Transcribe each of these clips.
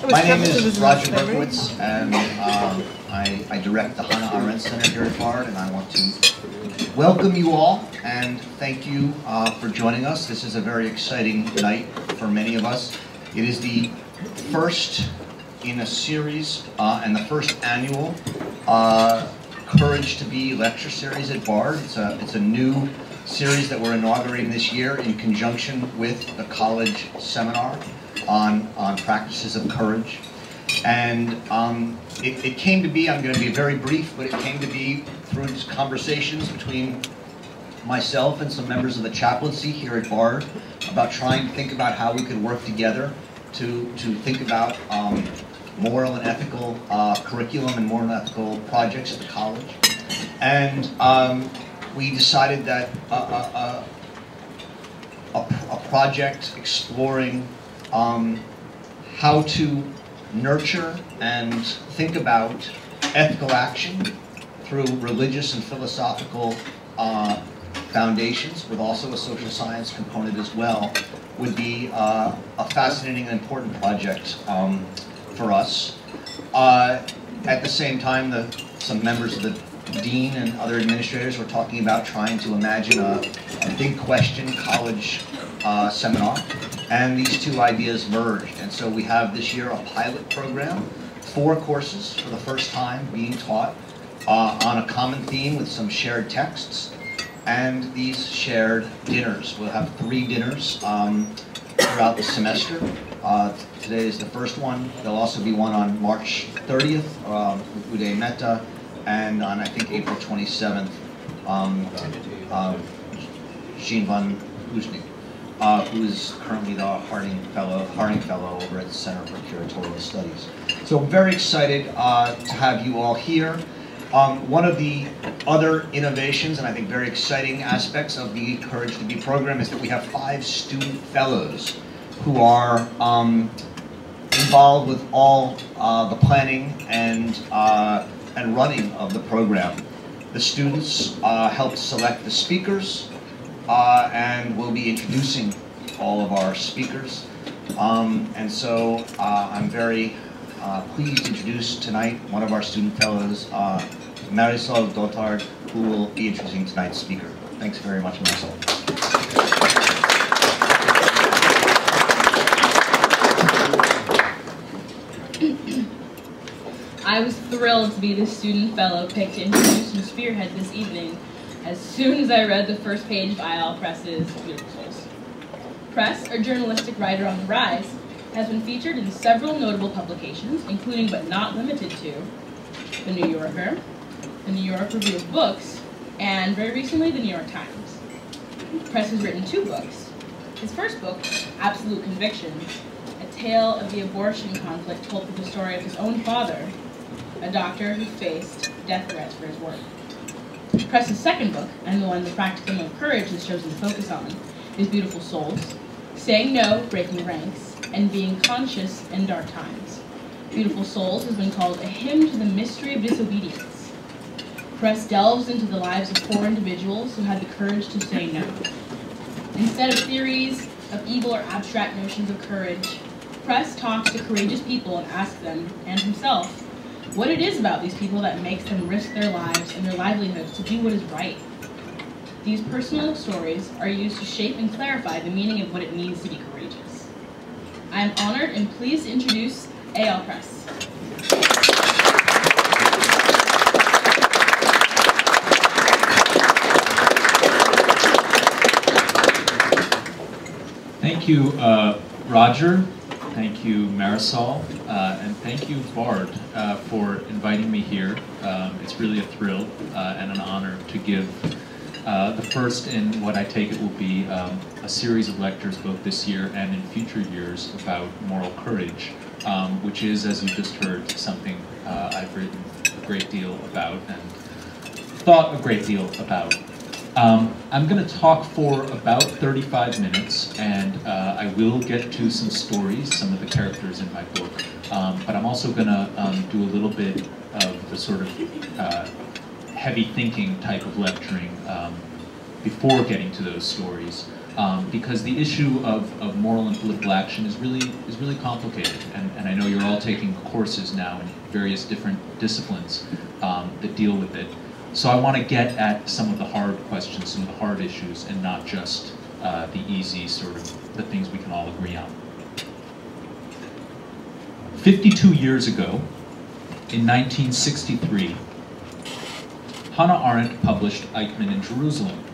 My name is Roger Berkowitz, and I direct the Hannah Arendt Center here at Bard, and I want to welcome you all and thank you for joining us. This is a very exciting night for many of us. It is the first in a series and the first annual Courage to Be lecture series at Bard. It's a new series that we're inaugurating this year in conjunction with the college seminar on practices of courage. And it came to be, I'm going to be very brief, but it came to be through conversations between myself and some members of the chaplaincy here at Bard about trying to think about how we could work together to think about moral and ethical curriculum and moral and ethical projects at the college. And we decided that a project exploring how to nurture and think about ethical action through religious and philosophical foundations, with also a social science component as well, would be a fascinating and important project for us. At the same time, some members of the dean and other administrators were talking about trying to imagine a big question college seminar, and these two ideas merged. And so we have this year a pilot program, 4 courses for the first time being taught on a common theme with some shared texts and these shared dinners. We'll have 3 dinners throughout the semester. Today is the first one. There'll also be one on March 30th with Uday Mehta, and on, I think, April 27th, Jean van Oosnik, who is currently the Harding Fellow over at the Center for Curatorial Studies. So I'm very excited to have you all here. One of the other innovations, and I think very exciting aspects of the Courage to Be program, is that we have 5 student fellows who are involved with all the planning and running of the program. The students helped select the speakers, and we'll be introducing all of our speakers. And so I'm very pleased to introduce tonight one of our student fellows, Marisol Dotard, who will be introducing tonight's speaker. Thanks very much, Marisol. I was thrilled to be the student fellow picked to introduce and spearhead this evening as soon as I read the first page of Eyal Press's Beautiful Souls. Press, a journalistic writer on the rise, has been featured in several notable publications, including but not limited to The New Yorker, The New York Review of Books, and very recently, The New York Times. Press has written 2 books. His first book, Absolute Convictions, a tale of the abortion conflict told through the story of his own father, a doctor who faced death threats for his work. Press's second book, and the one the practicum of courage has chosen to focus on, is Beautiful Souls, Saying No, Breaking Ranks, and Being Conscious in Dark Times. Beautiful Souls has been called a hymn to the mystery of disobedience. Press delves into the lives of 4 individuals who had the courage to say no. Instead of theories of evil or abstract notions of courage, Press talks to courageous people and asks them, and himself, what it is about these people that makes them risk their lives and their livelihoods to do what is right. These personal stories are used to shape and clarify the meaning of what it means to be courageous. I am honored and pleased to introduce Eyal Press. Thank you, Roger. Thank you, Marisol, and thank you, Bard, for inviting me here. It's really a thrill and an honor to give the first in what I take it will be a series of lectures both this year and in future years about moral courage, which is, as you just heard, something I've written a great deal about and thought a great deal about. I'm going to talk for about 35 minutes, and I will get to some stories, some of the characters in my book, but I'm also going to do a little bit of the sort of heavy thinking type of lecturing before getting to those stories. because the issue of moral and political action is really complicated, and I know you're all taking courses now in various different disciplines that deal with it. So I want to get at some of the hard questions, some of the hard issues, and not just the easy sort of the things we can all agree on. 52 years ago, in 1963, Hannah Arendt published Eichmann in Jerusalem,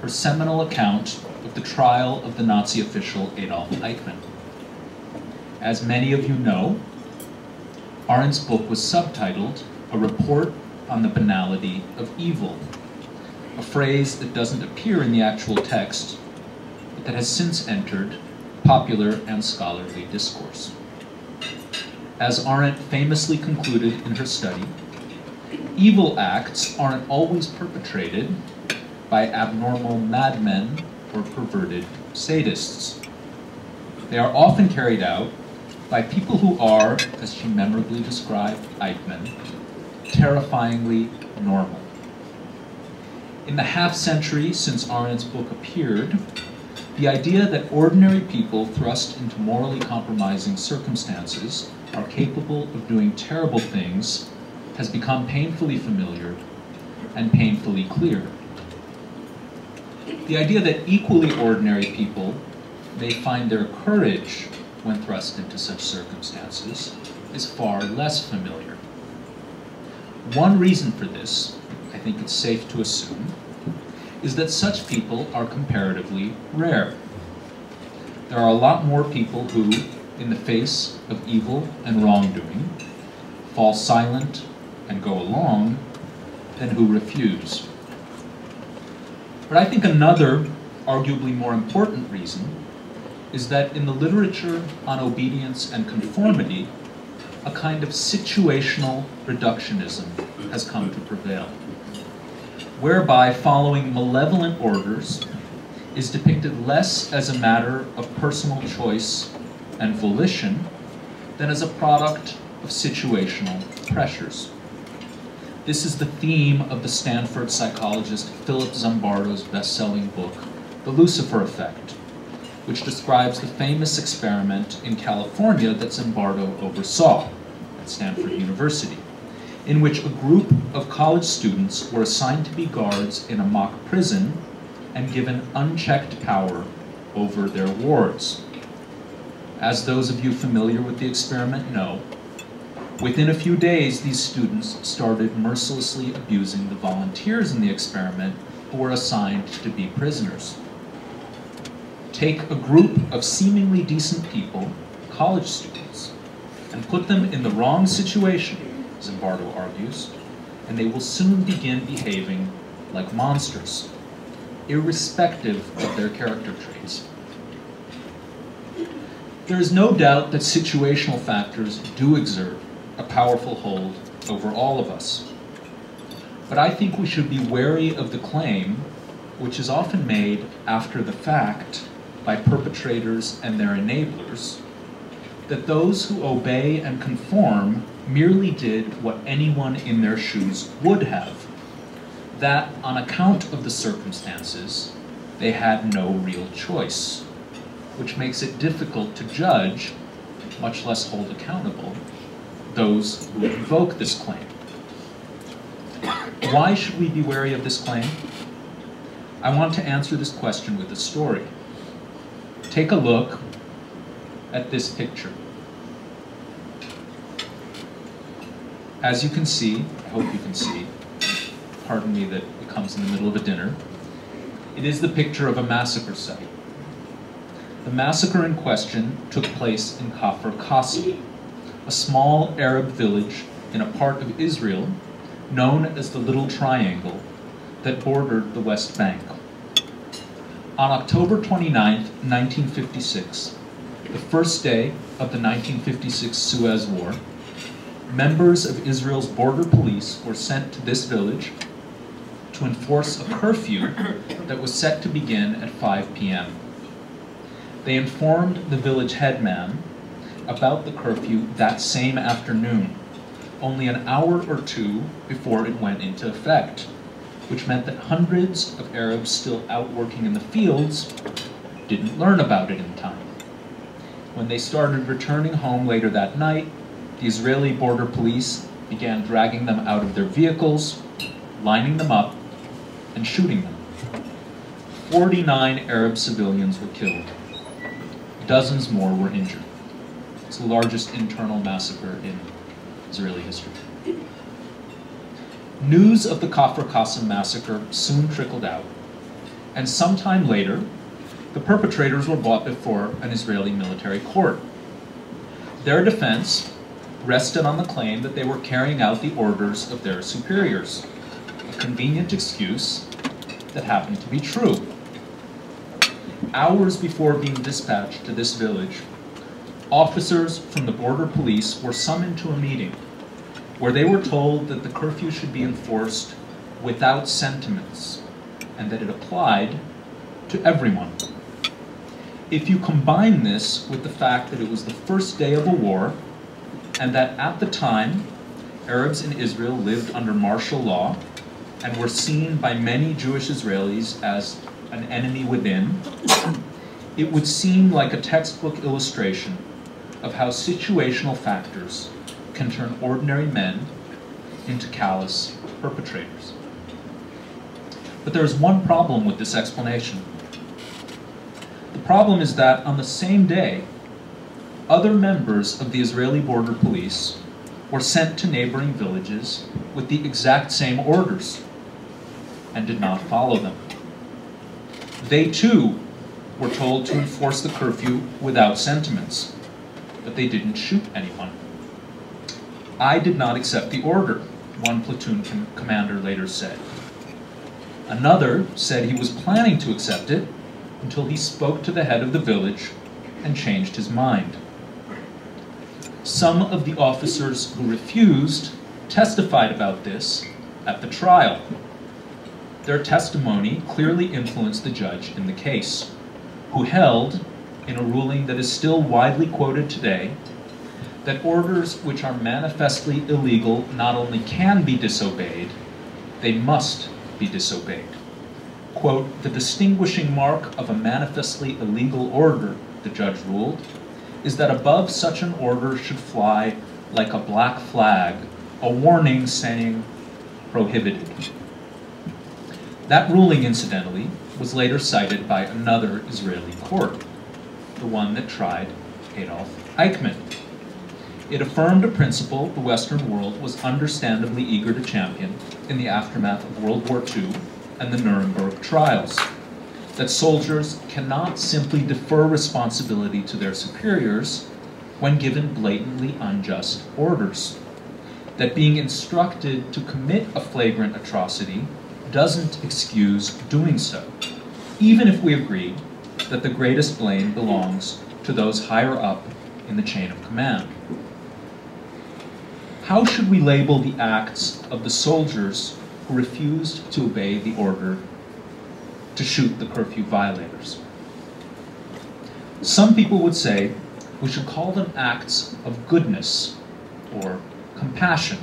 her seminal account of the trial of the Nazi official Adolf Eichmann. As many of you know, Arendt's book was subtitled A Report on the Banality of Evil, a phrase that doesn't appear in the actual text, but that has since entered popular and scholarly discourse. As Arendt famously concluded in her study, evil acts aren't always perpetrated by abnormal madmen or perverted sadists. They are often carried out by people who are, as she memorably described Eichmann, terrifyingly normal. In the half-century since Arendt's book appeared, the idea that ordinary people thrust into morally compromising circumstances are capable of doing terrible things has become painfully familiar and painfully clear. The idea that equally ordinary people may find their courage when thrust into such circumstances is far less familiar. One reason for this, I think it's safe to assume, is that such people are comparatively rare. There are a lot more people who, in the face of evil and wrongdoing, fall silent and go along than who refuse. But I think another, arguably more important reason is that in the literature on obedience and conformity, a kind of situational reductionism has come to prevail, whereby following malevolent orders is depicted less as a matter of personal choice and volition than as a product of situational pressures. This is the theme of the Stanford psychologist Philip Zimbardo's best-selling book, The Lucifer Effect, which describes the famous experiment in California that Zimbardo oversaw at Stanford University, in which a group of college students were assigned to be guards in a mock prison and given unchecked power over their wards. As those of you familiar with the experiment know, within a few days, these students started mercilessly abusing the volunteers in the experiment who were assigned to be prisoners. Take a group of seemingly decent people, college students, and put them in the wrong situation, Zimbardo argues, and they will soon begin behaving like monsters, irrespective of their character traits. There is no doubt that situational factors do exert a powerful hold over all of us. But I think we should be wary of the claim, which is often made after the fact by perpetrators and their enablers, that those who obey and conform merely did what anyone in their shoes would have, that on account of the circumstances, they had no real choice, which makes it difficult to judge, much less hold accountable, those who invoke this claim. Why should we be wary of this claim? I want to answer this question with a story. Take a look at this picture. As you can see, I hope you can see, pardon me that it comes in the middle of a dinner, it is the picture of a massacre site. The massacre in question took place in Kafr Qasim, a small Arab village in a part of Israel known as the Little Triangle that bordered the West Bank. On October 29, 1956, the first day of the 1956 Suez War, members of Israel's border police were sent to this village to enforce a curfew that was set to begin at 5 p.m. They informed the village headman about the curfew that same afternoon, only an hour or two before it went into effect. which meant that hundreds of Arabs still out working in the fields didn't learn about it in time. When they started returning home later that night, the Israeli border police began dragging them out of their vehicles, lining them up, and shooting them. 49 Arab civilians were killed. Dozens more were injured. It's the largest internal massacre in Israeli history. News of the Kafr Qasim massacre soon trickled out, and sometime later, the perpetrators were brought before an Israeli military court. Their defense rested on the claim that they were carrying out the orders of their superiors, a convenient excuse that happened to be true. Hours before being dispatched to this village, officers from the border police were summoned to a meeting where they were told that the curfew should be enforced without sentiments and that it applied to everyone. If you combine this with the fact that it was the first day of a war and that at the time Arabs in Israel lived under martial law and were seen by many Jewish Israelis as an enemy within, it would seem like a textbook illustration of how situational factors can turn ordinary men into callous perpetrators. But there is one problem with this explanation. The problem is that on the same day, other members of the Israeli border police were sent to neighboring villages with the exact same orders and did not follow them. They too were told to enforce the curfew without sentiments, but they didn't shoot anyone. I did not accept the order, one platoon commander later said. Another said he was planning to accept it until he spoke to the head of the village and changed his mind. Some of the officers who refused testified about this at the trial. Their testimony clearly influenced the judge in the case, who held, in a ruling that is still widely quoted today, that orders which are manifestly illegal not only can be disobeyed, they must be disobeyed. Quote, "The distinguishing mark of a manifestly illegal order," the judge ruled, "is that above such an order should fly like a black flag, a warning saying prohibited." That ruling, incidentally, was later cited by another Israeli court, the one that tried Adolf Eichmann. It affirmed a principle the Western world was understandably eager to champion in the aftermath of World War II and the Nuremberg trials, that soldiers cannot simply defer responsibility to their superiors when given blatantly unjust orders, that being instructed to commit a flagrant atrocity doesn't excuse doing so, even if we agree that the greatest blame belongs to those higher up in the chain of command. How should we label the acts of the soldiers who refused to obey the order to shoot the curfew violators? Some people would say we should call them acts of goodness or compassion,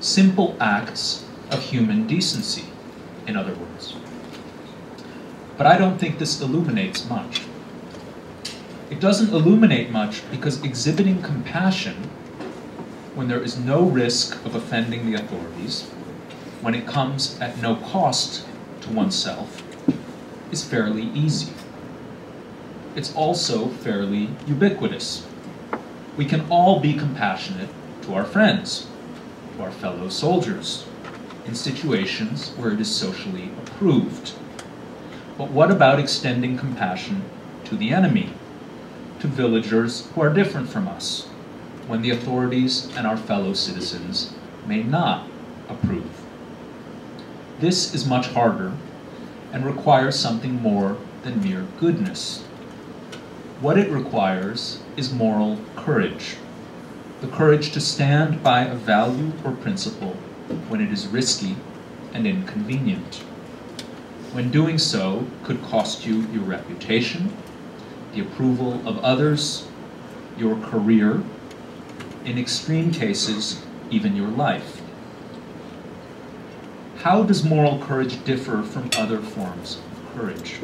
simple acts of human decency, in other words. But I don't think this illuminates much. It doesn't illuminate much because exhibiting compassion when there is no risk of offending the authorities, when it comes at no cost to oneself, is fairly easy. It's also fairly ubiquitous. We can all be compassionate to our friends, to our fellow soldiers, in situations where it is socially approved. But what about extending compassion to the enemy, to villagers who are different from us, when the authorities and our fellow citizens may not approve? This is much harder and requires something more than mere goodness. What it requires is moral courage, the courage to stand by a value or principle when it is risky and inconvenient, when doing so could cost you your reputation, the approval of others, your career, in extreme cases, even your life. How does moral courage differ from other forms of courage?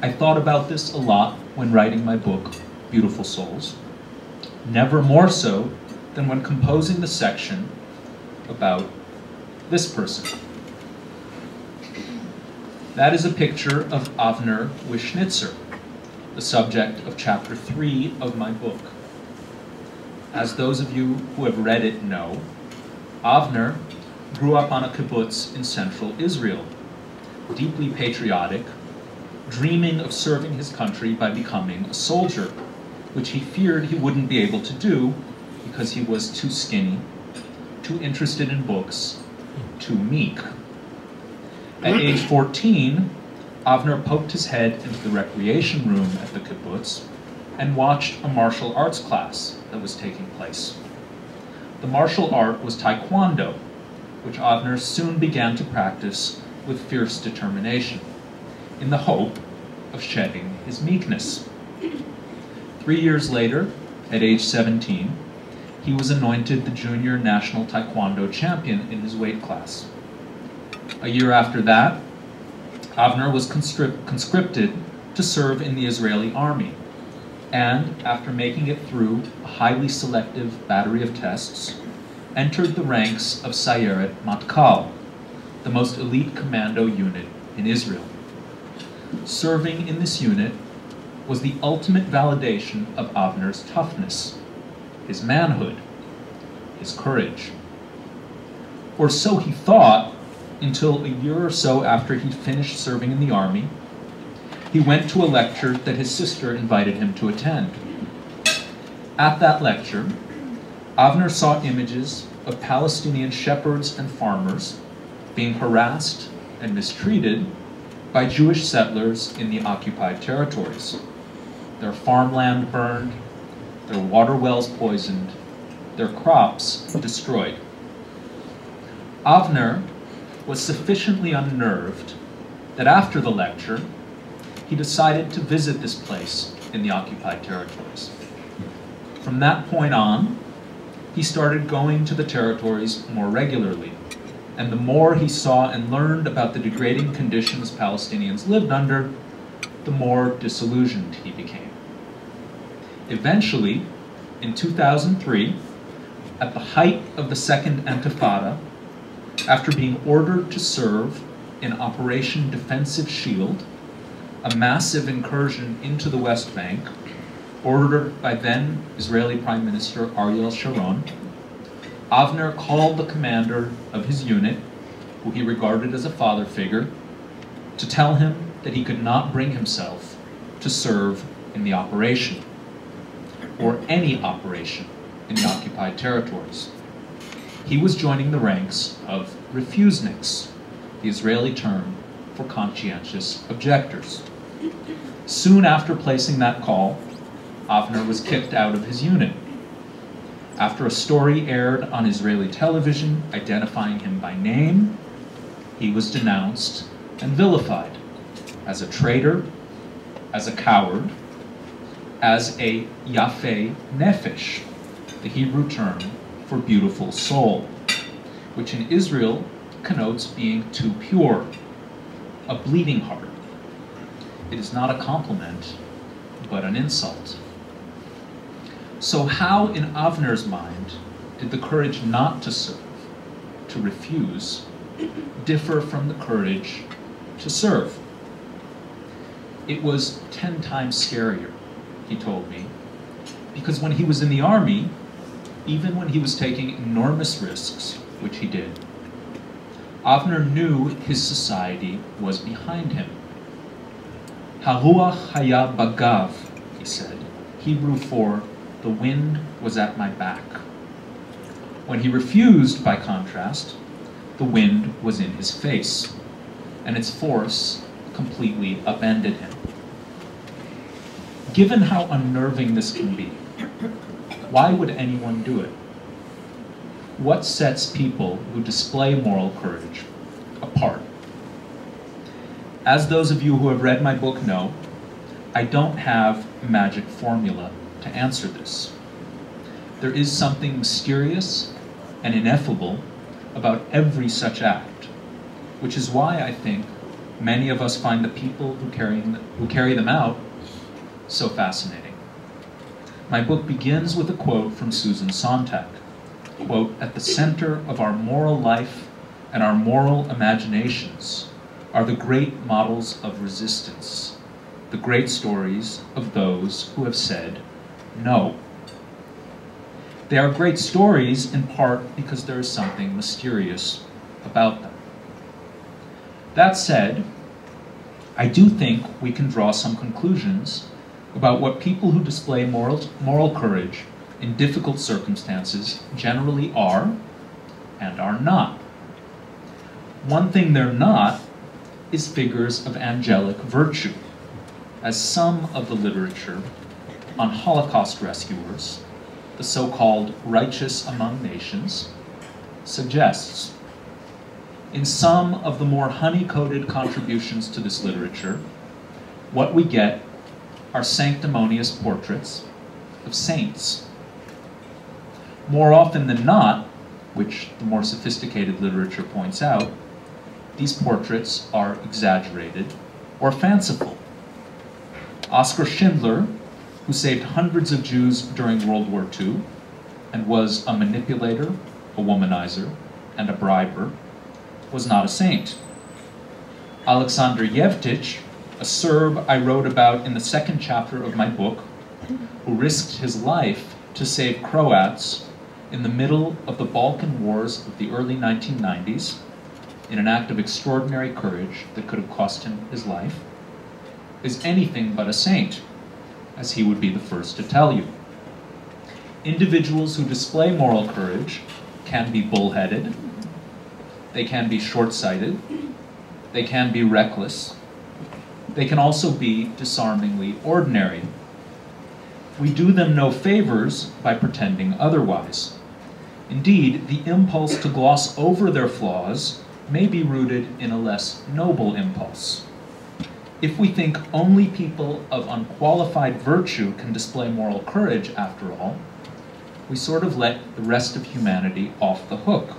I thought about this a lot when writing my book, Beautiful Souls, never more so than when composing the section about this person. That is a picture of Avner Wischnitzer, the subject of chapter 3 of my book. As those of you who have read it know, Avner grew up on a kibbutz in central Israel, deeply patriotic, dreaming of serving his country by becoming a soldier, which he feared he wouldn't be able to do because he was too skinny, too interested in books, too meek. At age 14, Avner poked his head into the recreation room at the kibbutz and watched a martial arts class that was taking place. The martial art was Taekwondo, which Avner soon began to practice with fierce determination, in the hope of shedding his meekness. 3 years later, at age 17, he was anointed the junior national Taekwondo champion in his weight class. A year after that, Avner was conscripted to serve in the Israeli army, and after making it through a highly selective battery of tests, entered the ranks of Sayeret Matkal, the most elite commando unit in Israel. Serving in this unit was the ultimate validation of Avner's toughness, his manhood, his courage. Or so he thought, until a year or so after he'd finished serving in the army, he went to a lecture that his sister invited him to attend. At that lecture, Avner saw images of Palestinian shepherds and farmers being harassed and mistreated by Jewish settlers in the occupied territories. Their farmland burned, their water wells poisoned, their crops destroyed. Avner was sufficiently unnerved that after the lecture, he decided to visit this place in the occupied territories. From that point on, he started going to the territories more regularly, and the more he saw and learned about the degrading conditions Palestinians lived under, the more disillusioned he became. Eventually, in 2003, at the height of the Second Intifada, after being ordered to serve in Operation Defensive Shield, a massive incursion into the West Bank, ordered by then Israeli Prime Minister Ariel Sharon, Avner called the commander of his unit, who he regarded as a father figure, to tell him that he could not bring himself to serve in the operation, or any operation in the occupied territories. He was joining the ranks of refuseniks, the Israeli term for conscientious objectors. Soon after placing that call, Avner was kicked out of his unit. After a story aired on Israeli television identifying him by name, he was denounced and vilified as a traitor, as a coward, as a yafei nefesh, the Hebrew term for beautiful soul, which in Israel connotes being too pure, a bleeding heart. It is not a compliment, but an insult. So how, in Avner's mind, did the courage not to serve, to refuse, differ from the courage to serve? It was 10 times scarier, he told me, because when he was in the army, even when he was taking enormous risks, which he did, Avner knew his society was behind him. Haruach haya bagav, he said, Hebrew for the wind was at my back. When he refused, by contrast, the wind was in his face, and its force completely upended him. Given how unnerving this can be, why would anyone do it? What sets people who display moral courage apart? As those of you who have read my book know, I don't have a magic formula to answer this. There is something mysterious and ineffable about every such act, which is why I think many of us find the people who carry them out so fascinating. My book begins with a quote from Susan Sontag, quote, "At the center of our moral life and our moral imaginations are the great models of resistance, the great stories of those who have said no." They are great stories in part because there is something mysterious about them. That said, I do think we can draw some conclusions about what people who display moral courage in difficult circumstances generally are and are not. One thing they're not is figures of angelic virtue, as some of the literature on Holocaust rescuers, the so-called righteous among nations, suggests. In some of the more honey-coated contributions to this literature, what we get are sanctimonious portraits of saints. More often than not, which the more sophisticated literature points out, these portraits are exaggerated or fanciful. Oskar Schindler, who saved hundreds of Jews during World War II and was a manipulator, a womanizer, and a briber, was not a saint. Alexander Yevtich, a Serb I wrote about in the second chapter of my book, who risked his life to save Croats in the middle of the Balkan Wars of the early 1990s, in an act of extraordinary courage that could have cost him his life, is anything but a saint, as he would be the first to tell you. Individuals who display moral courage can be bullheaded, they can be short-sighted, they can be reckless, they can also be disarmingly ordinary. We do them no favors by pretending otherwise. Indeed, the impulse to gloss over their flaws may be rooted in a less noble impulse. If we think only people of unqualified virtue can display moral courage, after all, we sort of let the rest of humanity off the hook.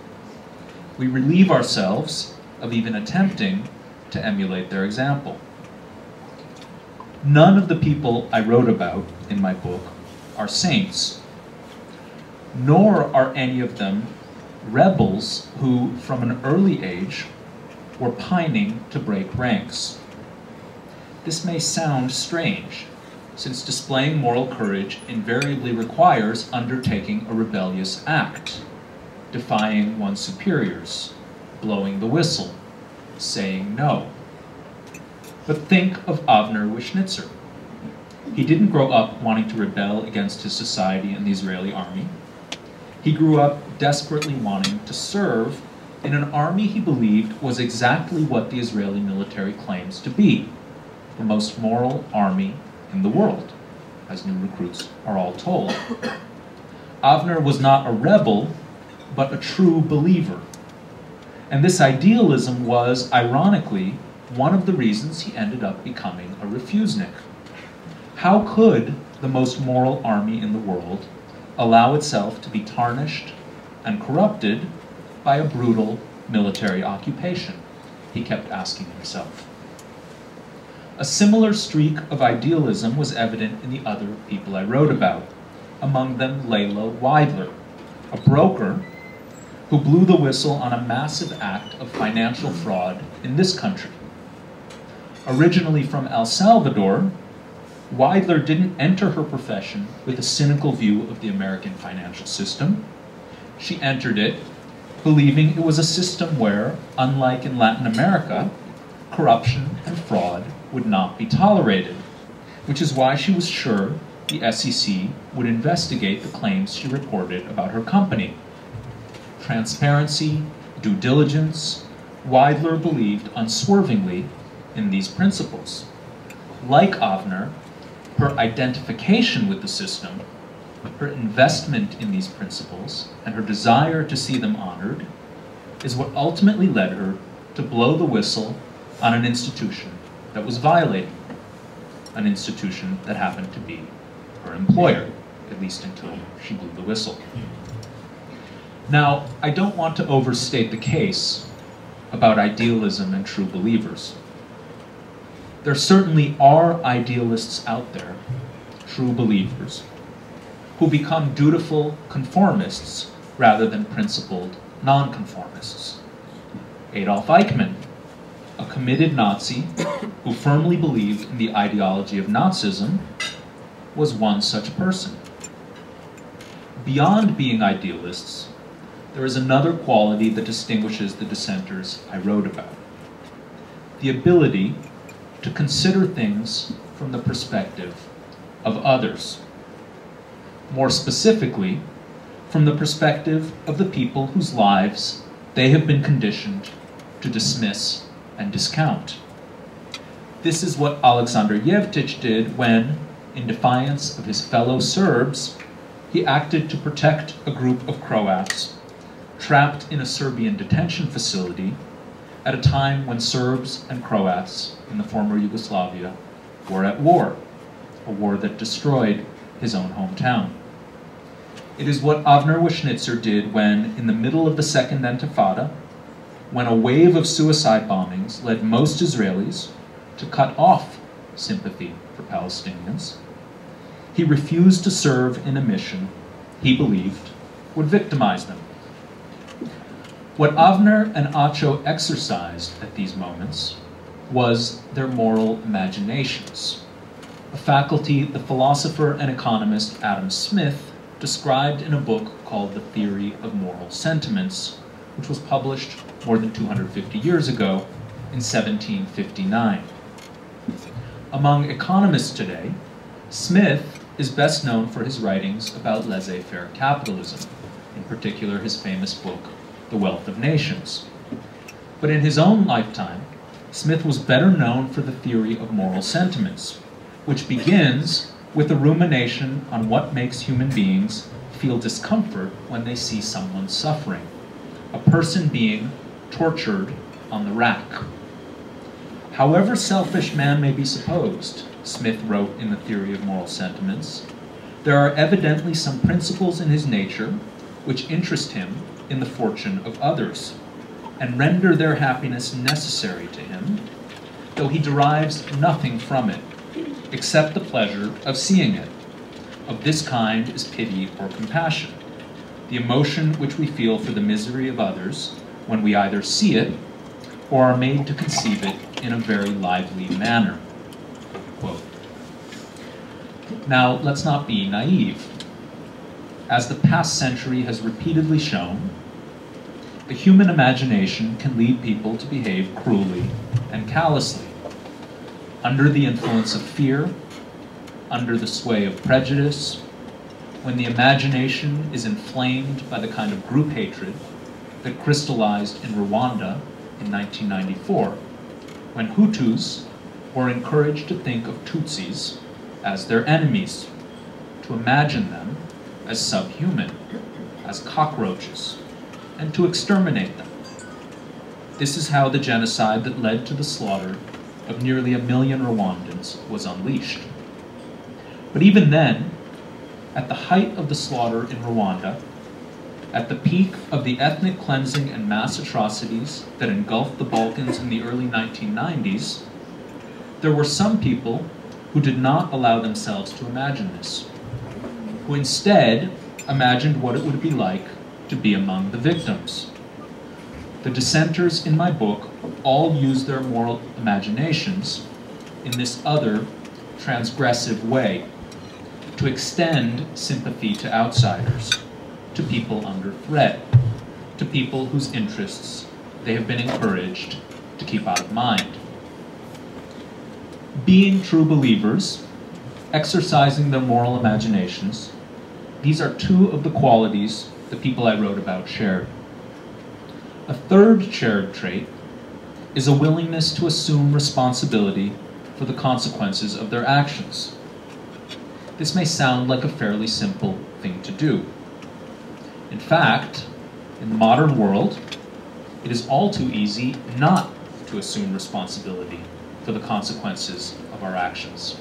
We relieve ourselves of even attempting to emulate their example. None of the people I wrote about in my book are saints, nor are any of them rebels who, from an early age, were pining to break ranks. This may sound strange, since displaying moral courage invariably requires undertaking a rebellious act, defying one's superiors, blowing the whistle, saying no. But think of Avner Wishnitzer. He didn't grow up wanting to rebel against his society and the Israeli army. He grew up desperately wanting to serve in an army he believed was exactly what the Israeli military claims to be, the most moral army in the world, as new recruits are all told. Avner was not a rebel, but a true believer. And this idealism was, ironically, one of the reasons he ended up becoming a refusenik. How could the most moral army in the world allow itself to be tarnished and corrupted by a brutal military occupation? He kept asking himself. A similar streak of idealism was evident in the other people I wrote about, among them Layla Weidler, a broker who blew the whistle on a massive act of financial fraud in this country. Originally from El Salvador, Weidler didn't enter her profession with a cynical view of the American financial system. She entered it believing it was a system where, unlike in Latin America, corruption and fraud would not be tolerated, which is why she was sure the SEC would investigate the claims she reported about her company. Transparency, due diligence, Weidler believed unswervingly in these principles. Like Avner, her identification with the system, her investment in these principles, and her desire to see them honored is what ultimately led her to blow the whistle on an institution that was violating, an institution that happened to be her employer, at least until she blew the whistle. Now, I don't want to overstate the case about idealism and true believers. There certainly are idealists out there, true believers, who become dutiful conformists rather than principled nonconformists. Adolf Eichmann, a committed Nazi who firmly believed in the ideology of Nazism, was one such person. Beyond being idealists, there is another quality that distinguishes the dissenters I wrote about: the ability to consider things from the perspective of others. More specifically, from the perspective of the people whose lives they have been conditioned to dismiss and discount. This is what Alexander Yevtich did when, in defiance of his fellow Serbs, he acted to protect a group of Croats trapped in a Serbian detention facility at a time when Serbs and Croats in the former Yugoslavia were at war, a war that destroyed his own hometown. It is what Avner Wischnitzer did when, in the middle of the Second Intifada, when a wave of suicide bombings led most Israelis to cut off sympathy for Palestinians, he refused to serve in a mission he believed would victimize them. What Avner and Acho exercised at these moments was their moral imaginations, a faculty the philosopher and economist Adam Smith described in a book called The Theory of Moral Sentiments, which was published more than 250 years ago in 1759. Among economists today, Smith is best known for his writings about laissez-faire capitalism, in particular his famous book, The Wealth of Nations. But in his own lifetime, Smith was better known for the theory of moral sentiments, which begins with a rumination on what makes human beings feel discomfort when they see someone suffering, a person being tortured on the rack. However selfish man may be supposed, Smith wrote in The Theory of Moral Sentiments, there are evidently some principles in his nature which interest him in the fortune of others, and render their happiness necessary to him, though he derives nothing from it, except the pleasure of seeing it. Of this kind is pity or compassion, the emotion which we feel for the misery of others when we either see it or are made to conceive it in a very lively manner. Quote. Now, let's not be naive. As the past century has repeatedly shown, the human imagination can lead people to behave cruelly and callously. Under the influence of fear, under the sway of prejudice, when the imagination is inflamed by the kind of group hatred that crystallized in Rwanda in 1994, when Hutus were encouraged to think of Tutsis as their enemies, to imagine them as subhuman, as cockroaches, and to exterminate them. This is how the genocide that led to the slaughter of nearly 1 million Rwandans was unleashed. But even then, at the height of the slaughter in Rwanda, at the peak of the ethnic cleansing and mass atrocities that engulfed the Balkans in the early 1990s, there were some people who did not allow themselves to imagine this, who instead imagined what it would be like to be among the victims. The dissenters in my book all use their moral imaginations in this other transgressive way, to extend sympathy to outsiders, to people under threat, to people whose interests they have been encouraged to keep out of mind. Being true believers, exercising their moral imaginations, these are two of the qualities the people I wrote about shared. A third shared trait is a willingness to assume responsibility for the consequences of their actions. This may sound like a fairly simple thing to do. In fact, in the modern world, it is all too easy not to assume responsibility for the consequences of our actions.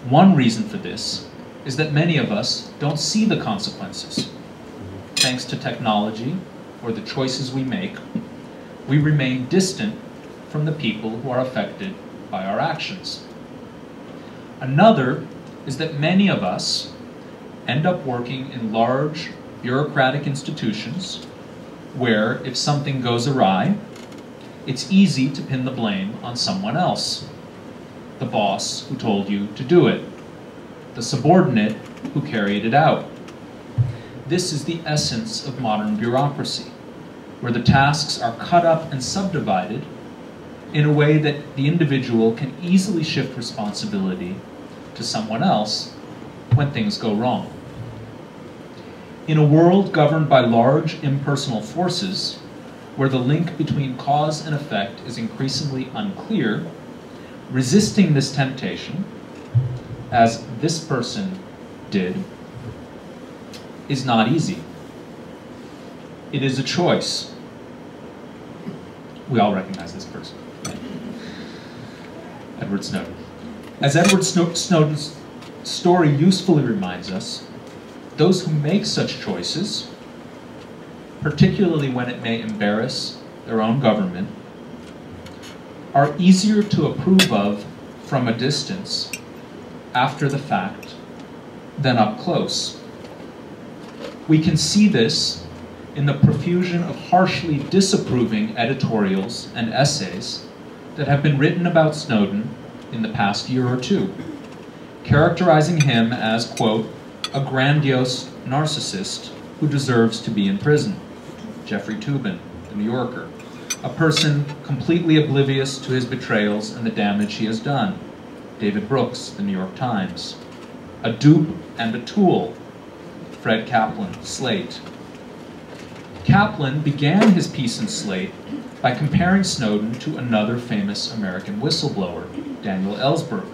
One reason for this is that many of us don't see the consequences. thanks to technology or the choices we make, we remain distant from the people who are affected by our actions. Another is that many of us end up working in large bureaucratic institutions where, if something goes awry, it's easy to pin the blame on someone else. The boss who told you to do it, the subordinate who carried it out. This is the essence of modern bureaucracy, where the tasks are cut up and subdivided in a way that the individual can easily shift responsibility to someone else when things go wrong. In a world governed by large impersonal forces, where the link between cause and effect is increasingly unclear, resisting this temptation, as this person did, is not easy. It is a choice. We all recognize this person. Edward Snowden. As Edward Snowden's story usefully reminds us, those who make such choices, particularly when it may embarrass their own government, are easier to approve of from a distance after the fact than up close. We can see this in the profusion of harshly disapproving editorials and essays that have been written about Snowden in the past year or two, characterizing him as, quote, a grandiose narcissist who deserves to be in prison. Jeffrey Toobin, The New Yorker. A person completely oblivious to his betrayals and the damage he has done. David Brooks, The New York Times. A dupe and a tool. Fred Kaplan, Slate. Kaplan began his piece in Slate by comparing Snowden to another famous American whistleblower, Daniel Ellsberg,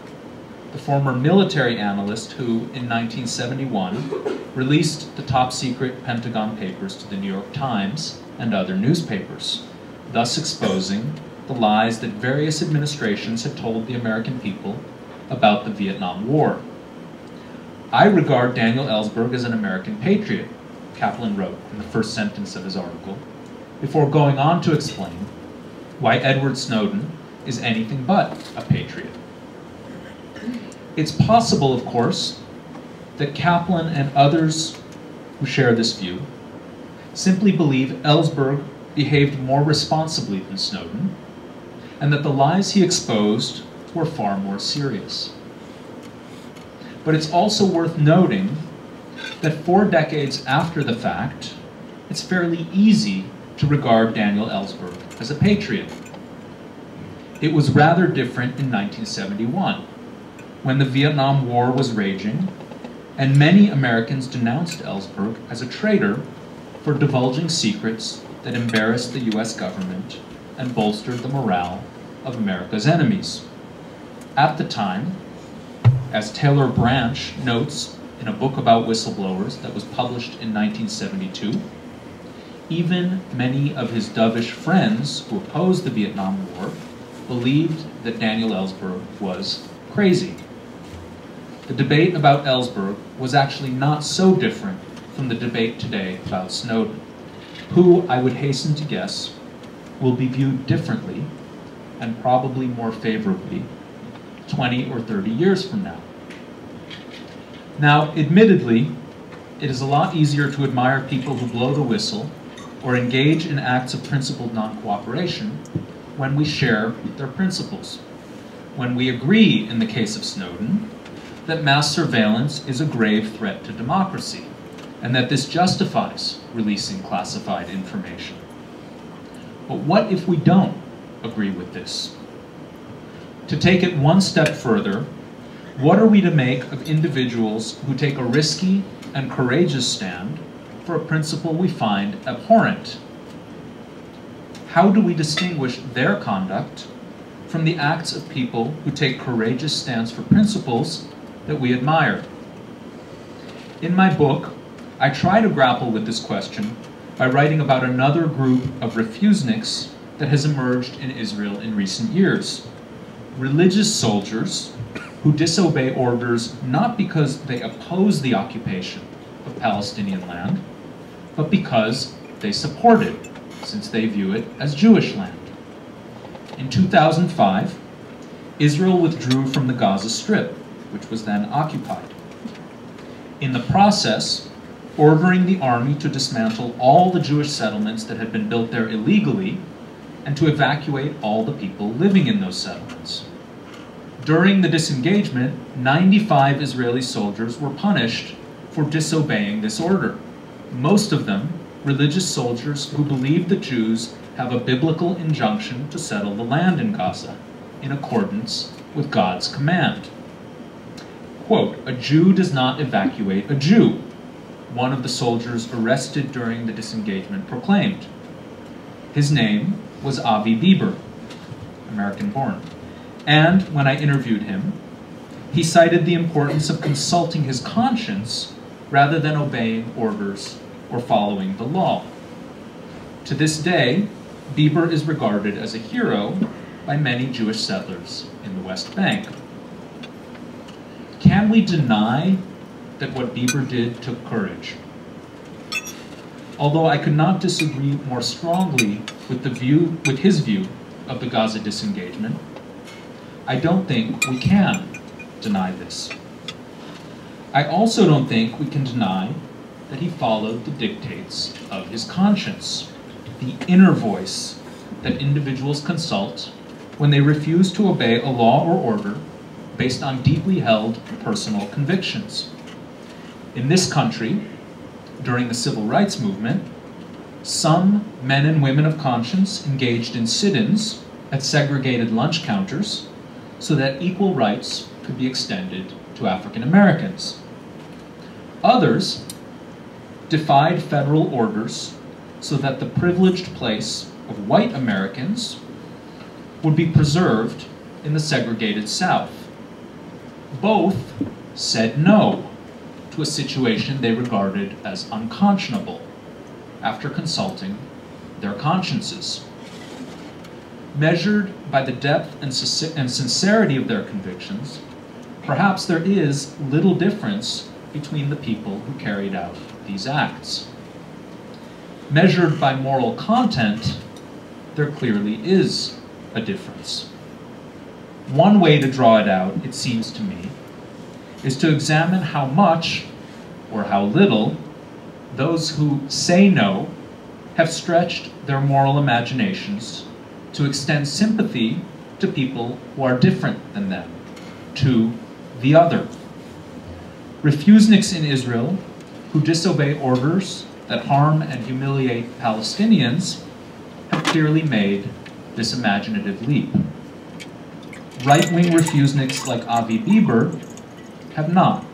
the former military analyst who, in 1971, released the top-secret Pentagon Papers to the New York Times and other newspapers, thus exposing the lies that various administrations had told the American people about the Vietnam War. I regard Daniel Ellsberg as an American patriot, Kaplan wrote in the first sentence of his article, before going on to explain why Edward Snowden is anything but a patriot. It's possible, of course, that Kaplan and others who share this view simply believe Ellsberg behaved more responsibly than Snowden, and that the lies he exposed were far more serious. But it's also worth noting that 4 decades after the fact, it's fairly easy to regard Daniel Ellsberg as a patriot. It was rather different in 1971, when the Vietnam War was raging, and many Americans denounced Ellsberg as a traitor for divulging secrets that embarrassed the US government and bolstered the morale of America's enemies. At the time, as Taylor Branch notes in a book about whistleblowers that was published in 1972, even many of his dovish friends who opposed the Vietnam War believed that Daniel Ellsberg was crazy. The debate about Ellsberg was actually not so different from the debate today about Snowden, who, I would hasten to guess, will be viewed differently and probably more favorably 20 or 30 years from now. Now, admittedly, it is a lot easier to admire people who blow the whistle or engage in acts of principled non-cooperation when we share their principles. When we agree, in the case of Snowden, that mass surveillance is a grave threat to democracy, and that this justifies releasing classified information. But what if we don't agree with this? To take it one step further, what are we to make of individuals who take a risky and courageous stand for a principle we find abhorrent? How do we distinguish their conduct from the acts of people who take courageous stands for principles that we admire? In my book, I try to grapple with this question by writing about another group of refuseniks that has emerged in Israel in recent years. Religious soldiers who disobey orders not because they oppose the occupation of Palestinian land, but because they support it, since they view it as Jewish land. In 2005, Israel withdrew from the Gaza Strip, which was then occupied. In the process, ordering the army to dismantle all the Jewish settlements that had been built there illegally and to evacuate all the people living in those settlements. During the disengagement, 95 Israeli soldiers were punished for disobeying this order. Most of them religious soldiers who believed that Jews have a biblical injunction to settle the land in Gaza in accordance with God's command. Quote, "A Jew does not evacuate a Jew," one of the soldiers arrested during the disengagement proclaimed. His name was Avi Bieber, American-born, and when I interviewed him, he cited the importance of consulting his conscience rather than obeying orders or following the law. To this day, Bieber is regarded as a hero by many Jewish settlers in the West Bank. Can we deny that what Bieber did took courage? Although I could not disagree more strongly with his view of the Gaza disengagement, I don't think we can deny this. I also don't think we can deny that he followed the dictates of his conscience, the inner voice that individuals consult when they refuse to obey a law or order based on deeply held personal convictions. In this country, during the civil rights movement, some men and women of conscience engaged in sit-ins at segregated lunch counters so that equal rights could be extended to African Americans. Others defied federal orders so that the privileged place of white Americans would be preserved in the segregated South. Both said no to a situation they regarded as unconscionable after consulting their consciences. Measured by the depth and sincerity of their convictions, perhaps there is little difference between the people who carried out these acts. Measured by moral content, there clearly is a difference. One way to draw it out, it seems to me, is to examine how much, or how little, those who say no have stretched their moral imaginations to extend sympathy to people who are different than them, to the other. Refuseniks in Israel who disobey orders that harm and humiliate Palestinians have clearly made this imaginative leap. Right-wing refuseniks like Avi Bieber have not.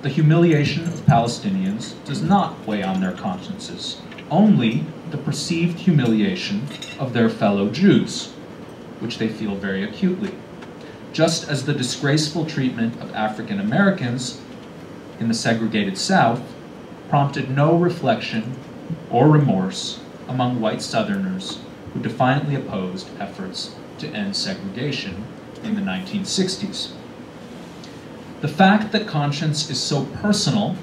The humiliation of Palestinians does not weigh on their consciences, only the perceived humiliation of their fellow Jews, which they feel very acutely, just as the disgraceful treatment of African Americans in the segregated South prompted no reflection or remorse among white Southerners who defiantly opposed efforts to end segregation in the 1960s. The fact that conscience is so personal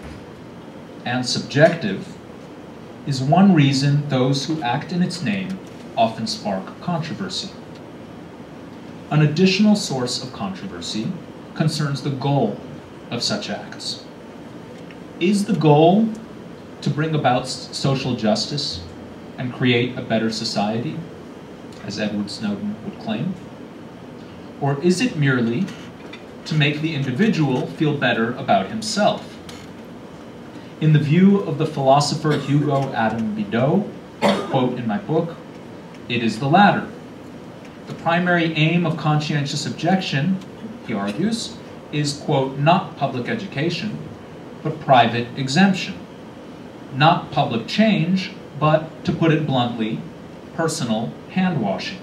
and subjective is one reason those who act in its name often spark controversy. An additional source of controversy concerns the goal of such acts. Is the goal to bring about social justice and create a better society, as Edward Snowden would claim? Or is it merely to make the individual feel better about himself? In the view of the philosopher Hugo Adam Bideau, quote in my book, it is the latter. The primary aim of conscientious objection, he argues, is, quote, not public education, but private exemption. Not public change, but, to put it bluntly, personal hand-washing.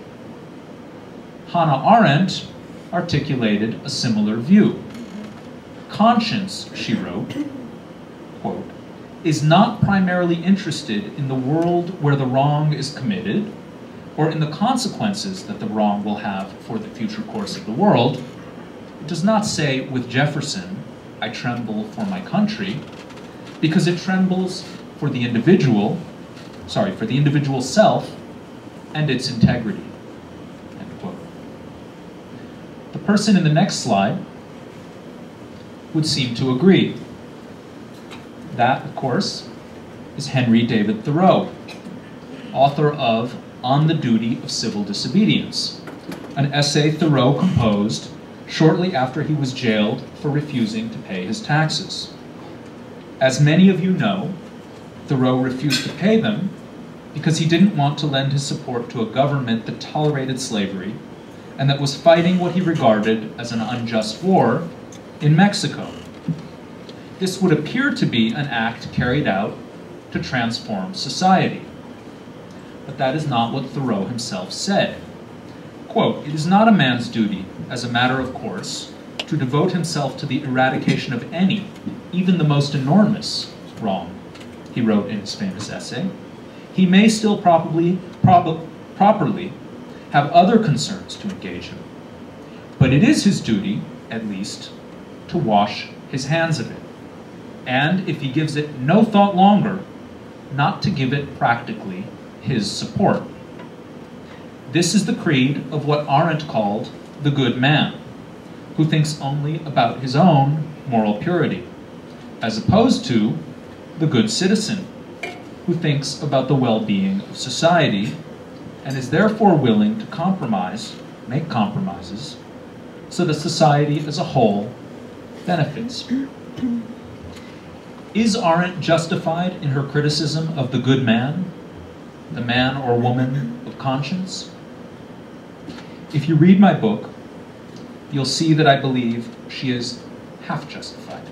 Hannah Arendt articulated a similar view. Conscience, she wrote, quote, is not primarily interested in the world where the wrong is committed, or in the consequences that the wrong will have for the future course of the world. It does not say with Jefferson, I tremble for my country, because it trembles for the individual self and its integrity. End quote. The person in the next slide would seem to agree. That, of course, is Henry David Thoreau, author of On the Duty of Civil Disobedience, an essay Thoreau composed shortly after he was jailed for refusing to pay his taxes. As many of you know, Thoreau refused to pay them because he didn't want to lend his support to a government that tolerated slavery and that was fighting what he regarded as an unjust war in Mexico. This would appear to be an act carried out to transform society. But that is not what Thoreau himself said. Quote, "It is not a man's duty, as a matter of course, to devote himself to the eradication of any, even the most enormous, wrong," he wrote in his famous essay. "He may still properly have other concerns to engage him, but it is his duty, at least, to wash his hands of it, and if he gives it no thought longer, not to give it practically his support." This is the creed of what Arendt called the good man, who thinks only about his own moral purity, as opposed to the good citizen, who thinks about the well-being of society and is therefore willing to make compromises, so that society as a whole benefits. Is Arendt justified in her criticism of the good man, the man or woman of conscience? If you read my book, you'll see that I believe she is half justified.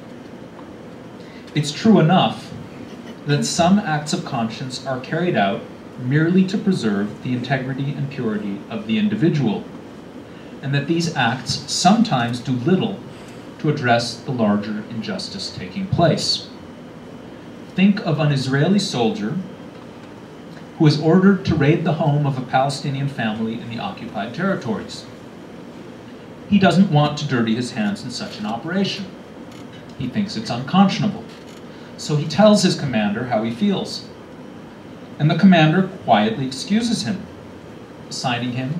It's true enough that some acts of conscience are carried out merely to preserve the integrity and purity of the individual, and that these acts sometimes do little to address the larger injustice taking place. Think of an Israeli soldier who is ordered to raid the home of a Palestinian family in the occupied territories. He doesn't want to dirty his hands in such an operation. He thinks it's unconscionable. So he tells his commander how he feels. And the commander quietly excuses him, assigning him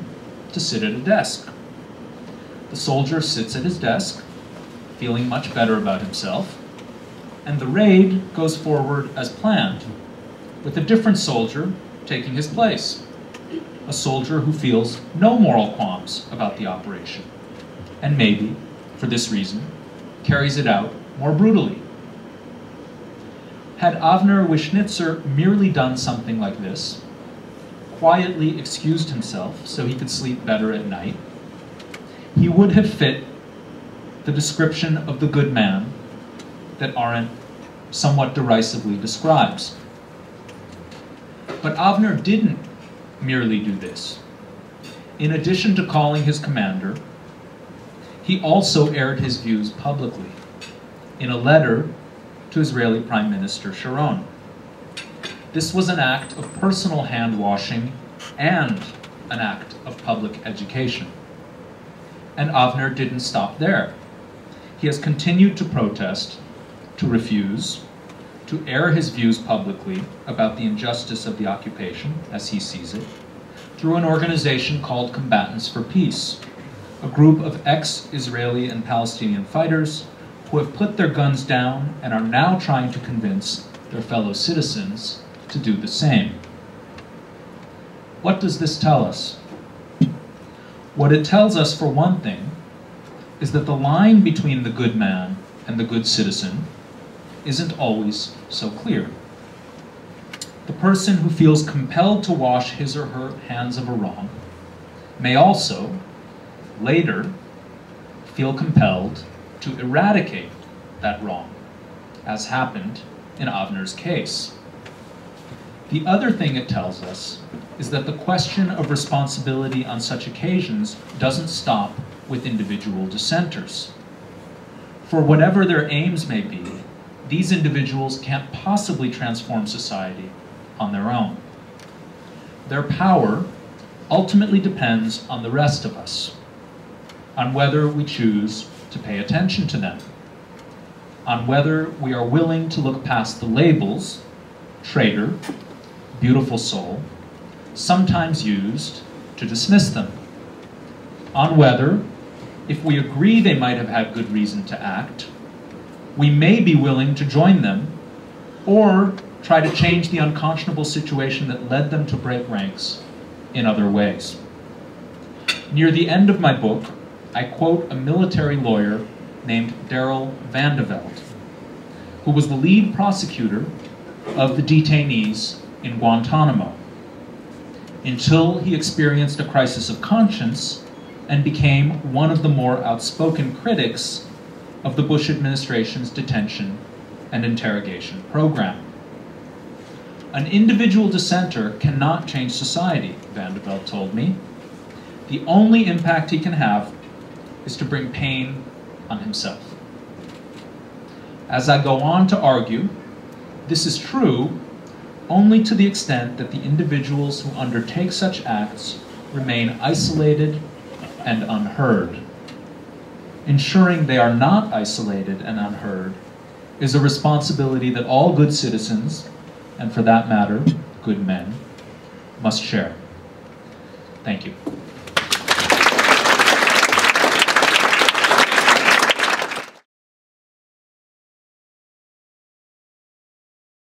to sit at a desk. The soldier sits at his desk, feeling much better about himself, and the raid goes forward as planned, with a different soldier taking his place, a soldier who feels no moral qualms about the operation, and maybe, for this reason, carries it out more brutally. Had Avner Wischnitzer merely done something like this, quietly excused himself so he could sleep better at night, he would have fit the description of the good man that Arendt somewhat derisively describes. But Avner didn't merely do this. In addition to calling his commander, he also aired his views publicly in a letter to Israeli Prime Minister Sharon. This was an act of personal hand-washing and an act of public education. And Avner didn't stop there. He has continued to protest, to refuse, to air his views publicly about the injustice of the occupation, as he sees it, through an organization called Combatants for Peace, a group of ex-Israeli and Palestinian fighters who have put their guns down and are now trying to convince their fellow citizens to do the same. What does this tell us? What it tells us, for one thing, is that the line between the good man and the good citizen isn't always so clear. The person who feels compelled to wash his or her hands of a wrong may also, later, feel compelled to eradicate that wrong, as happened in Avner's case. The other thing it tells us is that the question of responsibility on such occasions doesn't stop with individual dissenters. For whatever their aims may be, these individuals can't possibly transform society on their own. Their power ultimately depends on the rest of us, on whether we choose to pay attention to them, on whether we are willing to look past the labels traitor, beautiful soul, sometimes used to dismiss them. On whether, if we agree they might have had good reason to act, we may be willing to join them or try to change the unconscionable situation that led them to break ranks in other ways. Near the end of my book, I quote a military lawyer named Darrell Vandeveld, who was the lead prosecutor of the detainees in Guantanamo, until he experienced a crisis of conscience and became one of the more outspoken critics of the Bush administration's detention and interrogation program. An individual dissenter cannot change society, Vandeveld told me. The only impact he can have is to bring pain on himself. As I go on to argue, this is true only to the extent that the individuals who undertake such acts remain isolated and unheard. Ensuring they are not isolated and unheard is a responsibility that all good citizens, and for that matter, good men, must share. Thank you.